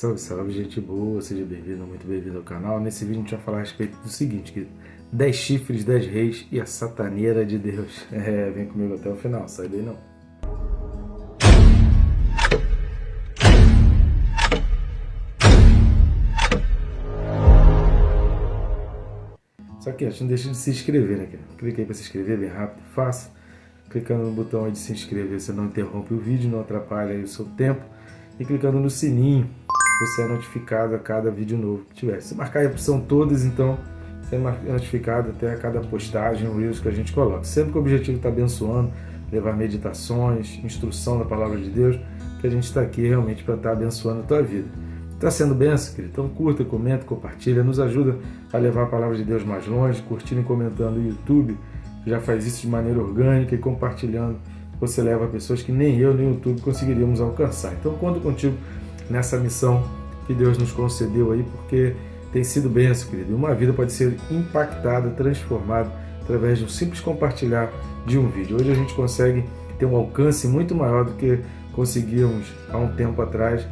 Salve, salve, gente boa, seja bem-vindo, muito bem-vindo ao canal. Nesse vídeo a gente vai falar a respeito do seguinte, que 10 chifres, 10 reis e a sataneira de Deus. Vem comigo até o final, sai daí não. Só que antes, não deixe de se inscrever, né? Clica aí para se inscrever, bem rápido, fácil. Clicando no botão aí de se inscrever, você não interrompe o vídeo, não atrapalha aí o seu tempo. E clicando no sininho, você é notificado a cada vídeo novo que tiver. Se marcar a opção todas, então você é notificado até a cada postagem, o Reels que a gente coloca. Sempre que o objetivo está abençoando, levar meditações, instrução da palavra de Deus, que a gente está aqui realmente para estar abençoando a tua vida. Está sendo bênção, querido? Então curta, comenta, compartilha, nos ajuda a levar a palavra de Deus mais longe, curtindo e comentando no YouTube, já faz isso de maneira orgânica e compartilhando, você leva a pessoas que nem eu nem o YouTube conseguiríamos alcançar. Então conto contigo nessa missão que Deus nos concedeu aí, porque tem sido bênção, querido. E uma vida pode ser impactada, transformada através de um simples compartilhar de um vídeo. Hoje a gente consegue ter um alcance muito maior do que conseguíamos há um tempo atrás,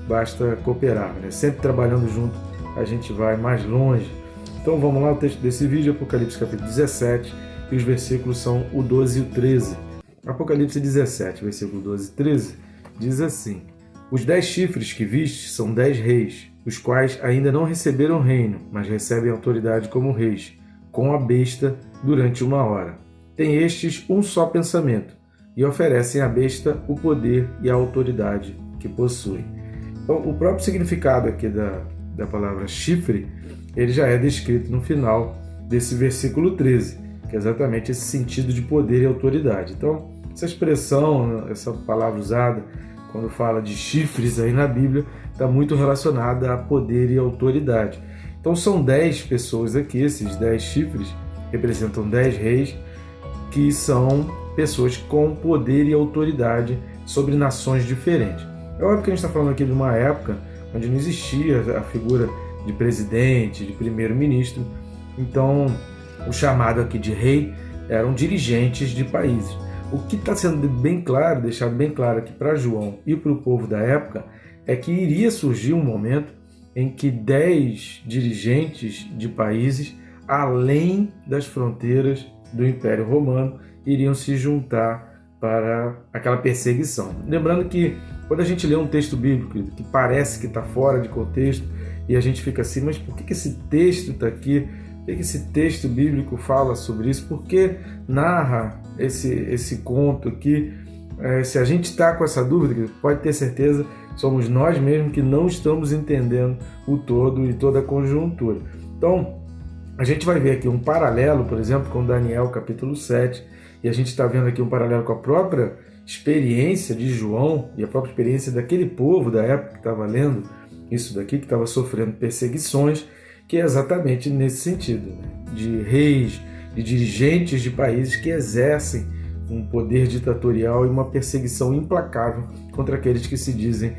basta cooperar, né? Sempre trabalhando junto a gente vai mais longe. Então vamos lá, o texto desse vídeo, Apocalipse capítulo 17, e os versículos são o 12 e o 13. Apocalipse 17, versículo 12 e 13, diz assim: Os 10 chifres que viste são 10 reis, os quais ainda não receberam reino, mas recebem autoridade como reis, com a besta durante 1 hora. Tem estes um só pensamento, e oferecem à besta o poder e a autoridade que possuem. Então, o próprio significado aqui da palavra chifre, ele já é descrito no final desse versículo 13, que é exatamente esse sentido de poder e autoridade. Então, essa expressão, essa palavra usada, quando fala de chifres aí na Bíblia, está muito relacionada a poder e autoridade. Então são 10 pessoas aqui, esses 10 chifres representam 10 reis, que são pessoas com poder e autoridade sobre nações diferentes. É óbvio que a gente está falando aqui de uma época onde não existia a figura de presidente, de primeiro-ministro, então o chamado aqui de rei eram dirigentes de países. O que está sendo bem claro, deixado bem claro aqui para João e para o povo da época, é que iria surgir um momento em que 10 dirigentes de países, além das fronteiras do Império Romano, iriam se juntar para aquela perseguição. Lembrando que quando a gente lê um texto bíblico que parece que está fora de contexto e a gente fica assim, mas por que esse texto está aqui? Por que esse texto bíblico fala sobre isso? Por que narra esse conto aqui? Se a gente está com essa dúvida, pode ter certeza, somos nós mesmos que não estamos entendendo o todo e toda a conjuntura. Então, a gente vai ver aqui um paralelo, por exemplo, com Daniel capítulo 7, e a gente está vendo aqui um paralelo com a própria experiência de João e a própria experiência daquele povo da época que estava lendo isso daqui, que estava sofrendo perseguições, que é exatamente nesse sentido, né? De reis, de dirigentes de países que exercem um poder ditatorial e uma perseguição implacável contra aqueles que se dizem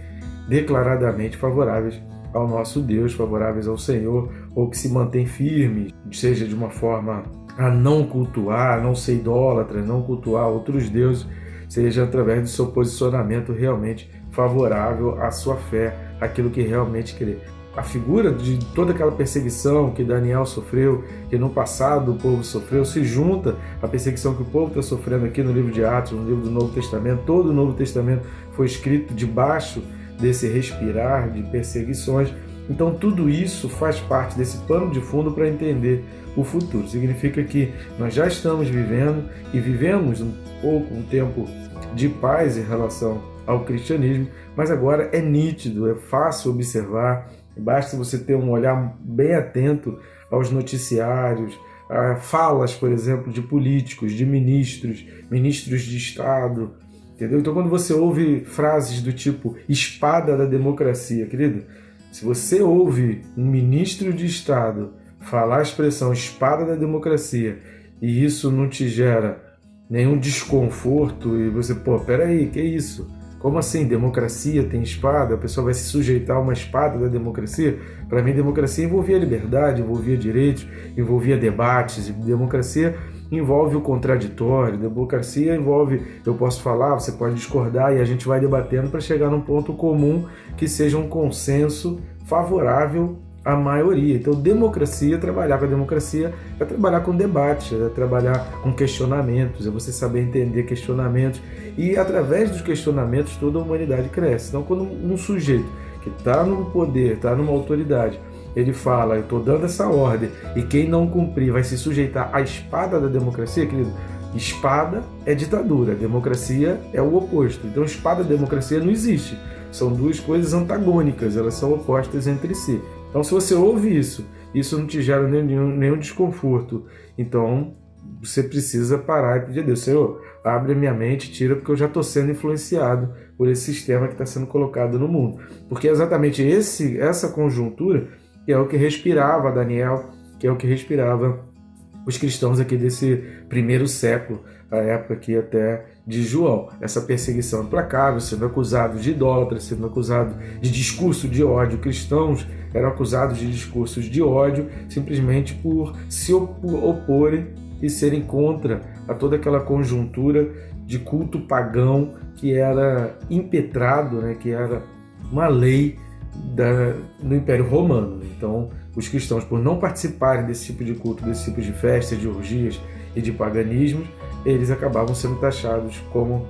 declaradamente favoráveis ao nosso Deus, favoráveis ao Senhor, ou que se mantêm firmes, seja de uma forma a não cultuar, a não ser idólatra, não cultuar outros deuses, seja através do seu posicionamento realmente favorável à sua fé, aquilo que realmente crê. A figura de toda aquela perseguição que Daniel sofreu, que no passado o povo sofreu, se junta à perseguição que o povo está sofrendo aqui no livro de Atos, no livro do Novo Testamento. Todo o Novo Testamento foi escrito debaixo desse respirar de perseguições. Então tudo isso faz parte desse pano de fundo para entender o futuro. Significa que nós já estamos vivendo e vivemos um tempo de paz em relação ao cristianismo, mas agora é nítido, é fácil observar. Basta você ter um olhar bem atento aos noticiários, a falas, por exemplo, de políticos, de ministros de Estado, entendeu? Então, quando você ouve frases do tipo espada da democracia, querido, se você ouve um ministro de Estado falar a expressão espada da democracia e isso não te gera nenhum desconforto e você, peraí, que é isso? Como assim? Democracia tem espada? A pessoa vai se sujeitar a uma espada da democracia? Para mim, democracia envolvia liberdade, envolvia direitos, envolvia debates. Democracia envolve o contraditório, democracia envolve, eu posso falar, você pode discordar e a gente vai debatendo para chegar num ponto comum que seja um consenso favorável à maioria. Então, democracia, trabalhar com a democracia é trabalhar com debate, é trabalhar com questionamentos, é você saber entender questionamentos e através dos questionamentos toda a humanidade cresce. Então, quando um sujeito que está no poder, está numa autoridade, ele fala, eu estou dando essa ordem e quem não cumprir vai se sujeitar à espada da democracia, querido. Espada é ditadura, democracia é o oposto. Então, espada e democracia não existe. São duas coisas antagônicas, elas são opostas entre si. Então, se você ouve isso não te gera nenhum desconforto. Então, você precisa parar e pedir a Deus, Senhor, abre a minha mente, tira, porque eu já estou sendo influenciado por esse sistema que está sendo colocado no mundo. Porque é exatamente essa conjuntura que é o que respirava Daniel, que é o que respirava os cristãos aqui desse primeiro século, a época aqui até de João. Essa perseguição implacável, sendo acusado de idólatra, sendo acusado de discurso de ódio. Cristãos eram acusados de discursos de ódio simplesmente por se oporem e serem contra a toda aquela conjuntura de culto pagão que era impetrado, né, que era uma lei do Império Romano. Então, os cristãos, por não participarem desse tipo de culto, desse tipo de festas, de orgias e de paganismos, eles acabavam sendo taxados como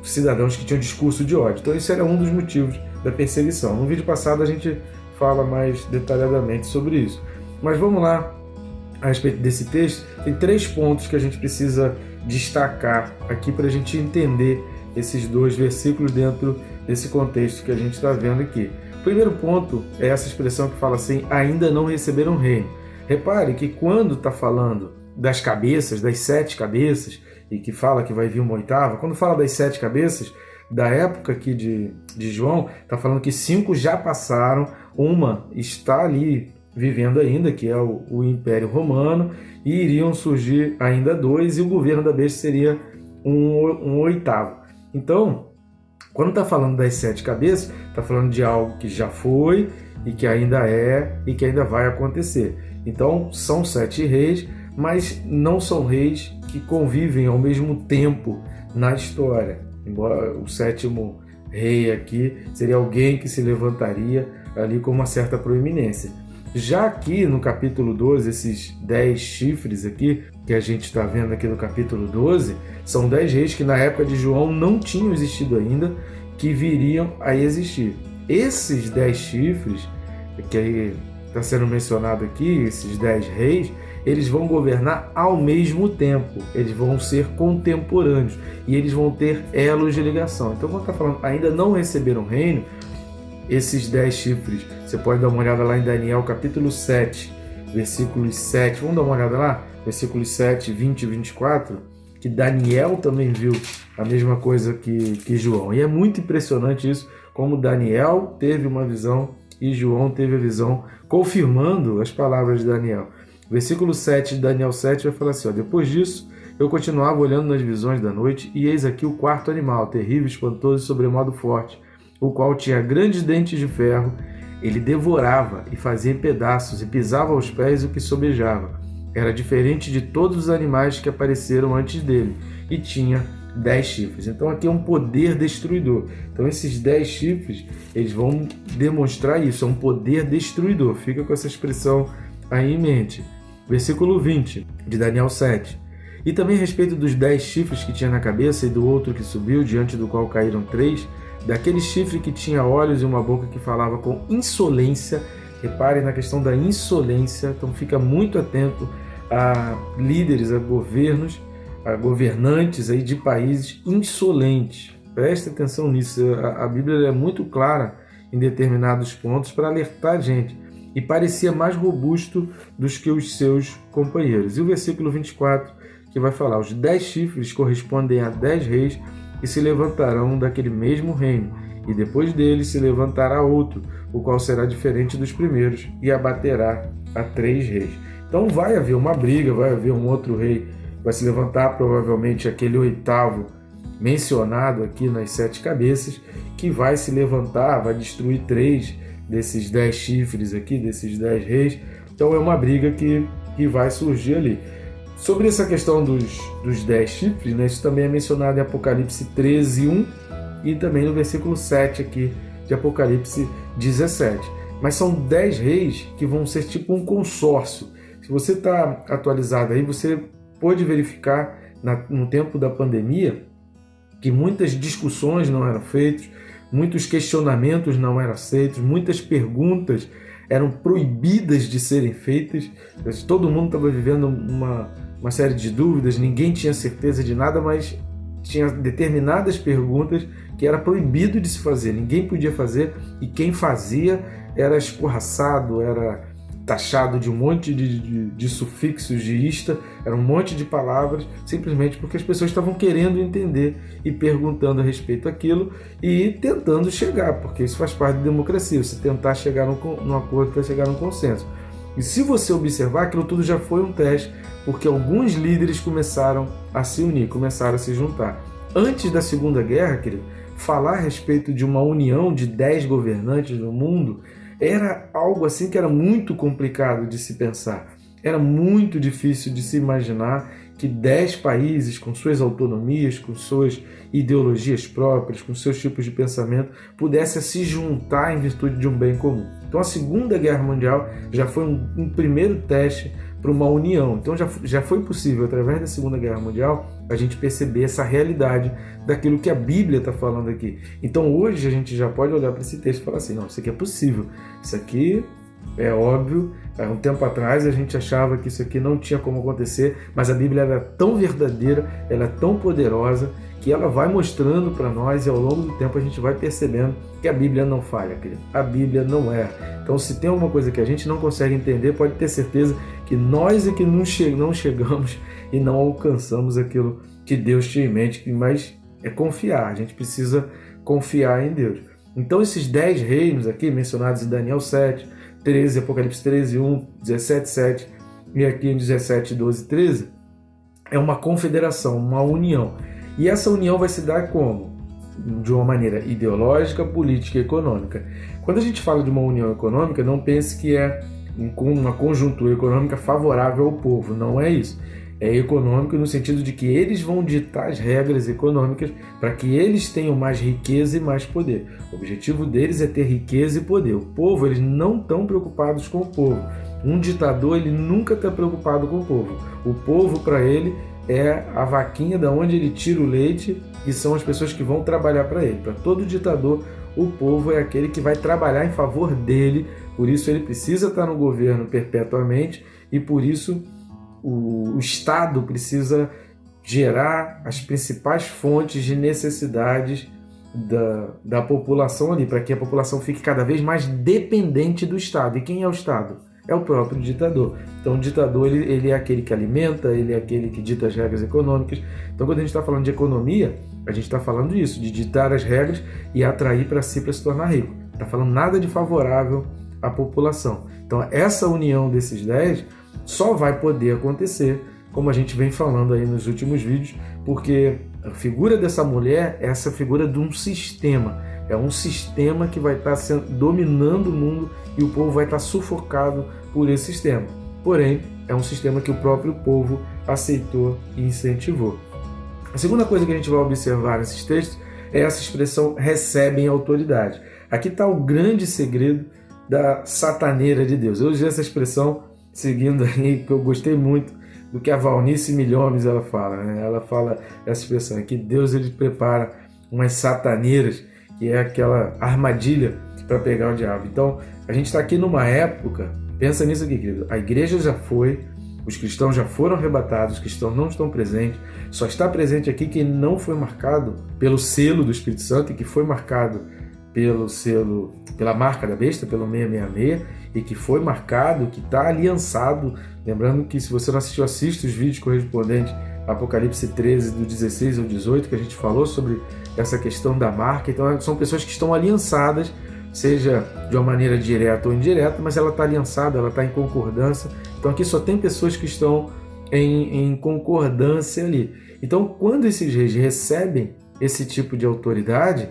cidadãos que tinham discurso de ódio. Então, isso era um dos motivos da perseguição. No vídeo passado, a gente fala mais detalhadamente sobre isso. Mas vamos lá, a respeito desse texto, tem 3 pontos que a gente precisa destacar aqui para a gente entender esses 2 versículos dentro desse contexto que a gente está vendo aqui. O primeiro ponto é essa expressão que fala assim, ainda não receberam reino. Repare que quando está falando das cabeças, das 7 cabeças, e que fala que vai vir uma 8ª, quando fala das 7 cabeças, da época aqui de João, está falando que 5 já passaram, uma está ali vivendo ainda, que é o Império Romano, e iriam surgir ainda 2, e o governo da besta seria um 8º. Então, quando está falando das 7 cabeças, está falando de algo que já foi, e que ainda é, e que ainda vai acontecer. Então, são 7 reis, mas não são reis que convivem ao mesmo tempo na história. Embora o 7º rei aqui seria alguém que se levantaria ali com uma certa proeminência. Já aqui no capítulo 12, esses 10 chifres aqui, que a gente está vendo aqui no capítulo 12, são 10 reis que na época de João não tinham existido ainda, que viriam a existir. Esses 10 chifres, que está sendo mencionado aqui, esses 10 reis, eles vão governar ao mesmo tempo, eles vão ser contemporâneos e eles vão ter elos de ligação. Então, quando está falando ainda não receberam reino, esses 10 chifres, você pode dar uma olhada lá em Daniel capítulo 7, versículos 7, vamos dar uma olhada lá? Versículos 7, 20 e 24, que Daniel também viu a mesma coisa que João. E é muito impressionante isso, como Daniel teve uma visão e João teve a visão, confirmando as palavras de Daniel. Versículo 7 de Daniel 7 vai falar assim, ó, depois disso, eu continuava olhando nas visões da noite, e eis aqui o 4º animal, terrível, espantoso e sobremodo forte, o qual tinha grandes dentes de ferro. Ele devorava e fazia em pedaços, e pisava aos pés o que sobejava. Era diferente de todos os animais que apareceram antes dele, e tinha 10 chifres. Então aqui é um poder destruidor. Então esses 10 chifres, eles vão demonstrar isso, é um poder destruidor. Fica com essa expressão aí em mente. Versículo 20 de Daniel 7. E também a respeito dos 10 chifres que tinha na cabeça e do outro que subiu, diante do qual caíram 3, daquele chifre que tinha olhos e uma boca que falava com insolência. Reparem na questão da insolência, então fica muito atento a líderes, a governos, a governantes aí de países insolentes. Preste atenção nisso, a Bíblia é muito clara em determinados pontos para alertar a gente. E parecia mais robusto dos que os seus companheiros. E o versículo 24, que vai falar, os 10 chifres correspondem a 10 reis que se levantarão daquele mesmo reino, e depois dele se levantará outro, o qual será diferente dos primeiros, e abaterá a 3 reis. Então vai haver uma briga, vai haver um outro rei, vai se levantar provavelmente aquele 8º mencionado aqui nas 7 cabeças, que vai se levantar, vai destruir 3 desses 10 chifres aqui, desses 10 reis. Então é uma briga que vai surgir ali. Sobre essa questão dos 10 chifres, né, isso também é mencionado em Apocalipse 13:1 e também no versículo 7 aqui de Apocalipse 17. Mas são 10 reis que vão ser tipo um consórcio. Se você está atualizado aí, você pode verificar no tempo da pandemia que muitas discussões não eram feitas, muitos questionamentos não eram aceitos, muitas perguntas eram proibidas de serem feitas. Todo mundo estava vivendo uma série de dúvidas, ninguém tinha certeza de nada, mas tinha determinadas perguntas que era proibido de se fazer, ninguém podia fazer, e quem fazia era escorraçado, era taxado de um monte de sufixos, de ista, era um monte de palavras, simplesmente porque as pessoas estavam querendo entender e perguntando a respeito daquilo e tentando chegar, porque isso faz parte da democracia, você tentar chegar num acordo para chegar num consenso. E se você observar, aquilo tudo já foi um teste, porque alguns líderes começaram a se unir, começaram a se juntar. Antes da Segunda Guerra, querido, falar a respeito de uma união de 10 governantes no mundo era algo assim que era muito complicado de se pensar. Era muito difícil de se imaginar que 10 países com suas autonomias, com suas ideologias próprias, com seus tipos de pensamento, pudessem se juntar em virtude de um bem comum. Então a Segunda Guerra Mundial já foi um primeiro teste para uma união. Então já foi possível, através da Segunda Guerra Mundial, a gente perceber essa realidade daquilo que a Bíblia está falando aqui. Então hoje a gente já pode olhar para esse texto e falar assim, não, isso aqui é possível, isso aqui é óbvio. Há um tempo atrás a gente achava que isso aqui não tinha como acontecer, mas a Bíblia é tão verdadeira, ela é tão poderosa, que ela vai mostrando para nós, e ao longo do tempo a gente vai percebendo que a Bíblia não falha, querido. A Bíblia não erra. Então, se tem alguma coisa que a gente não consegue entender, pode ter certeza que nós é que não chegamos e não alcançamos aquilo que Deus tinha em mente, mas é confiar. A gente precisa confiar em Deus. Então, esses 10 reinos aqui, mencionados em Daniel 7, 13, Apocalipse 13:1, 17:7 e aqui em 17:12-13, é uma confederação, uma união. E essa união vai se dar como? De uma maneira ideológica, política e econômica. Quando a gente fala de uma união econômica, não pense que é uma conjuntura econômica favorável ao povo. Não é isso. É econômico no sentido de que eles vão ditar as regras econômicas para que eles tenham mais riqueza e mais poder. O objetivo deles é ter riqueza e poder. O povo, eles não estão preocupados com o povo. Um ditador, ele nunca está preocupado com o povo. O povo, para ele, é a vaquinha da onde ele tira o leite, e são as pessoas que vão trabalhar para ele. Para todo ditador, o povo é aquele que vai trabalhar em favor dele, por isso ele precisa estar no governo perpetuamente, e por isso o Estado precisa gerar as principais fontes de necessidades da população ali, para que a população fique cada vez mais dependente do Estado. E quem é o Estado? É o próprio ditador. Então o ditador ele é aquele que alimenta, ele é aquele que dita as regras econômicas. Então quando a gente está falando de economia, a gente está falando disso, de ditar as regras e atrair para si para se tornar rico. Está falando nada de favorável à população. Então essa união desses 10 só vai poder acontecer, como a gente vem falando aí nos últimos vídeos, porque a figura dessa mulher é essa figura de um sistema. É um sistema que vai estar dominando o mundo e o povo vai estar sufocado por esse sistema. Porém, é um sistema que o próprio povo aceitou e incentivou. A segunda coisa que a gente vai observar nesses textos é essa expressão recebem autoridade. Aqui está o grande segredo da sataneira de Deus. Eu usei essa expressão seguindo aí, que eu gostei muito do que a Valnice Milhomes ela fala. Né? Ela fala essa expressão aqui, Deus ele prepara umas sataneiras, que é aquela armadilha para pegar o diabo. Então, a gente está aqui numa época, pensa nisso aqui, querido, a igreja já foi, os cristãos já foram arrebatados, os cristãos não estão presentes, só está presente aqui quem não foi marcado pelo selo do Espírito Santo e que foi marcado pelo selo, pela marca da besta, pelo 666, e que foi marcado, que está aliançado. Lembrando que se você não assistiu, assista os vídeos correspondentes a Apocalipse 13, do 16 ao 18, que a gente falou sobre essa questão da marca. Então são pessoas que estão aliançadas, seja de uma maneira direta ou indireta, mas ela está aliançada, ela está em concordância. Então aqui só tem pessoas que estão em concordância ali. Então quando esses reis recebem esse tipo de autoridade,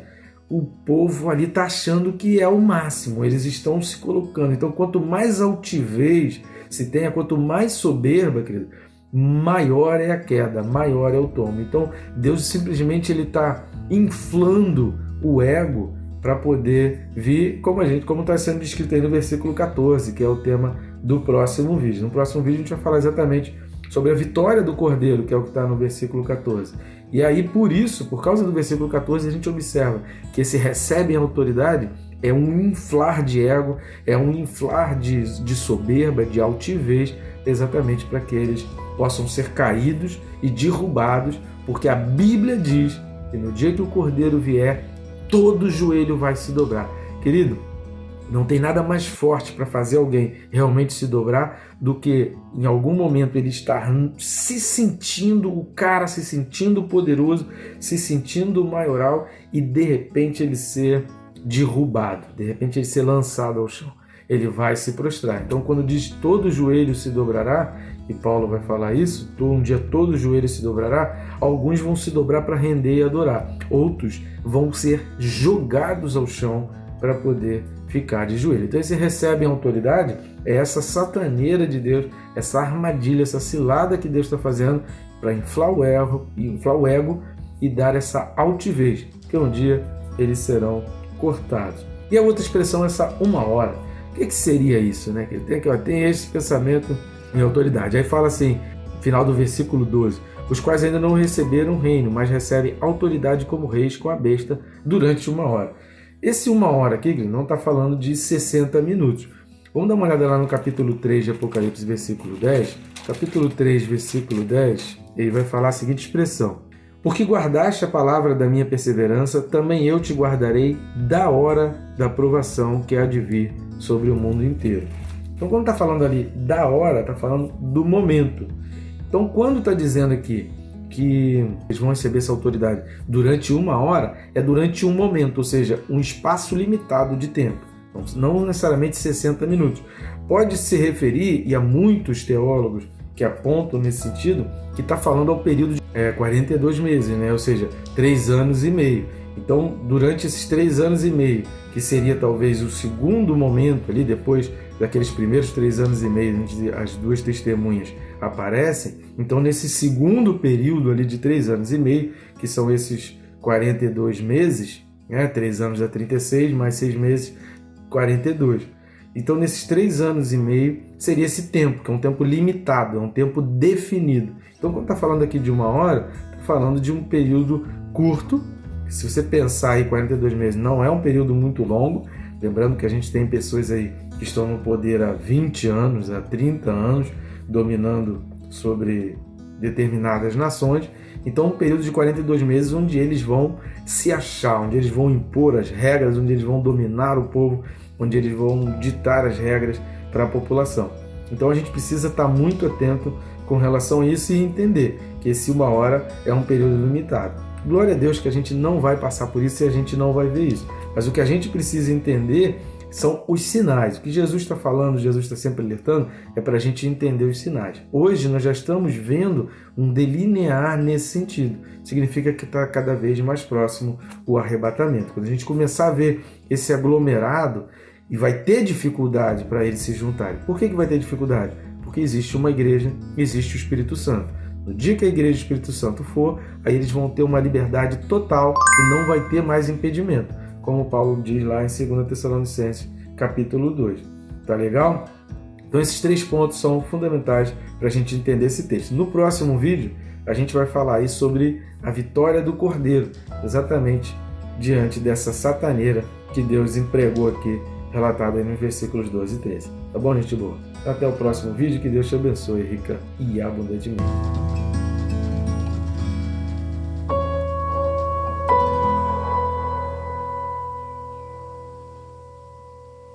o povo ali está achando que é o máximo, eles estão se colocando. Então quanto mais altivez se tenha, quanto mais soberba, querido, maior é a queda, maior é o tombo. Então Deus simplesmente está inflando o ego para poder vir, como está sendo descrito aí no versículo 14, que é o tema do próximo vídeo. No próximo vídeo a gente vai falar exatamente sobre a vitória do Cordeiro, que é o que está no versículo 14. E aí, por isso, por causa do versículo 14, a gente observa que esse recebem autoridade é um inflar de ego, é um inflar de soberba, de altivez, exatamente para que eles possam ser caídos e derrubados, porque a Bíblia diz que no dia que o Cordeiro vier, todo joelho vai se dobrar. Querido, não tem nada mais forte para fazer alguém realmente se dobrar do que em algum momento ele estar se sentindo o cara, se sentindo poderoso, se sentindo maioral e de repente ele ser derrubado, de repente ele ser lançado ao chão. Ele vai se prostrar. Então quando diz todo joelho se dobrará, e Paulo vai falar isso, um dia todo joelho se dobrará, alguns vão se dobrar para render e adorar, outros vão ser jogados ao chão para poder ficar de joelho. Então esse recebem autoridade é essa sataneira de Deus, essa armadilha, essa cilada que Deus está fazendo para inflar o ego e dar essa altivez, que um dia eles serão cortados. E a outra expressão é essa 1 hora. O que seria isso, né? Tem esse pensamento em autoridade. Aí fala assim, final do versículo 12, os quais ainda não receberam o reino, mas recebem autoridade como reis com a besta durante 1 hora. Esse 1 hora aqui não está falando de 60 minutos. Vamos dar uma olhada lá no capítulo 3 de Apocalipse, versículo 10. Capítulo 3, versículo 10, ele vai falar a seguinte expressão: porque guardaste a palavra da minha perseverança, também eu te guardarei da hora da provação que há de vir sobre o mundo inteiro. Então, quando está falando ali da hora, está falando do momento. Então, quando está dizendo aqui que eles vão receber essa autoridade durante 1 hora, é durante um momento, ou seja, um espaço limitado de tempo. Então, não necessariamente 60 minutos. Pode se referir, e há muitos teólogos que apontam nesse sentido, que está falando ao período de 42 meses, né? Ou seja, 3 anos e meio. Então, durante esses 3 anos e meio, que seria talvez o segundo momento ali, depois daqueles primeiros 3 anos e meio, onde as duas testemunhas aparecem, então nesse segundo período ali de 3 anos e meio, que são esses 42 meses, 3 anos dá 36, mais 6 meses, 42. Então nesses 3 anos e meio seria esse tempo, que é um tempo limitado, é um tempo definido. Então quando está falando aqui de 1 hora, está falando de um período curto. Se você pensar aí 42 meses, não é um período muito longo, lembrando que a gente tem pessoas aí que estão no poder há 20 anos, há 30 anos, dominando sobre determinadas nações. Então, um período de 42 meses onde eles vão se achar, onde eles vão impor as regras, onde eles vão dominar o povo, onde eles vão ditar as regras para a população. Então, a gente precisa estar muito atento com relação a isso e entender que esse 1 hora é um período limitado. Glória a Deus que a gente não vai passar por isso e a gente não vai ver isso. Mas o que a gente precisa entender são os sinais. O que Jesus está falando, Jesus está sempre alertando, é para a gente entender os sinais. Hoje nós já estamos vendo um delinear nesse sentido. Significa que está cada vez mais próximo o arrebatamento. Quando a gente começar a ver esse aglomerado, e vai ter dificuldade para eles se juntarem. Por que vai ter dificuldade? Porque existe uma igreja, existe o Espírito Santo. No dia que a igreja do Espírito Santo for, aí eles vão ter uma liberdade total e não vai ter mais impedimento, como Paulo diz lá em 2 Tessalonicenses, capítulo 2. Tá legal? Então esses 3 pontos são fundamentais para a gente entender esse texto. No próximo vídeo, a gente vai falar aí sobre a vitória do Cordeiro, exatamente diante dessa sataneira que Deus empregou aqui, relatado aí nos versículos 12 e 13. Tá bom, gente boa? Até o próximo vídeo, que Deus te abençoe rica e abundantemente.